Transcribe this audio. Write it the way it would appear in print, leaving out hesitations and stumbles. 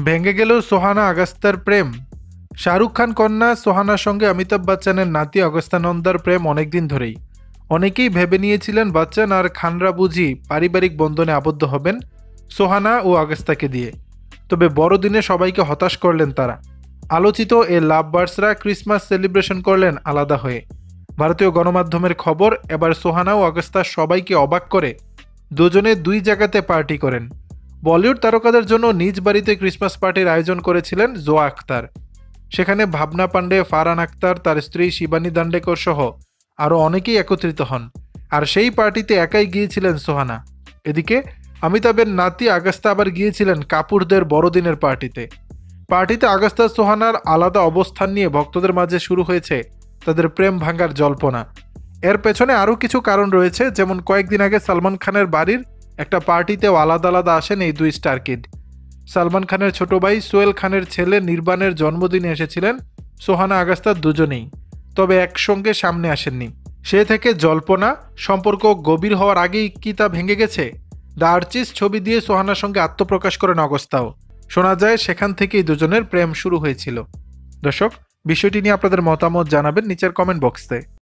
ভেঙে গেল সোহানা আগস্তার প্রেম। শাহরুখ খান কন্যা সোহানার সঙ্গে অমিতাভ বচ্চনের নাতি অগস্তা নন্দার প্রেম অনেকদিন ধরেই। অনেকেই ভেবে নিয়েছিলেন বচ্চন আর খানরা বুঝি পারিবারিক বন্ধনে আবদ্ধ হবেন সোহানা ও আগস্তাকে দিয়ে। তবে বড়দিনে সবাইকে হতাশ করলেন তারা। আলোচিত এ লাভ বার্ডসরা ক্রিসমাস সেলিব্রেশন করলেন আলাদা হয়ে। ভারতীয় গণমাধ্যমের খবর, এবার সোহানা ও আগস্তা সবাইকে অবাক করে দুজনে দুই জায়গাতে পার্টি করেন। বলিউড তারকাদের জন্য নিজ বাড়িতে ক্রিসমাস পার্টির আয়োজন করেছিলেন জোয়া আখতার। সেখানে ভাবনা পান্ডে, ফারহান আখতার, তার স্ত্রী শিবানী দান্ডেকর সহ আরও অনেকেই একত্রিত হন। আর সেই পার্টিতে একাই গিয়েছিলেন সোহানা। এদিকে অমিতাভের নাতি আগস্তা আবার গিয়েছিলেন কাপুরদের বড়দিনের পার্টিতে। আগস্তা সোহানার আলাদা অবস্থান নিয়ে ভক্তদের মাঝে শুরু হয়েছে তাদের প্রেম ভাঙার জল্পনা। এর পেছনে আরও কিছু কারণ রয়েছে, যেমন কয়েকদিন আগে সালমান খানের বাড়ির একটা পার্টিতেও আলাদা আলাদা আসেন এই দুই স্টার কিড। সালমান খানের ছোট ভাই সোহেল খানের ছেলে নির্বাণের জন্মদিনে এসেছিলেন সোহানা আগস্তা দুজনেই, তবে একসঙ্গে সামনে আসেননি। সে থেকে জল্পনা, সম্পর্ক গভীর হওয়ার আগেই কি তা ভেঙে গেছে? দ্য আর্চিস্ট ছবি দিয়ে সোহানার সঙ্গে আত্মপ্রকাশ করেন অগস্তাও। শোনা যায় সেখান থেকেই দুজনের প্রেম শুরু হয়েছিল। দর্শক, বিষয়টি নিয়ে আপনাদের মতামত জানাবেন নিচের কমেন্ট বক্সে।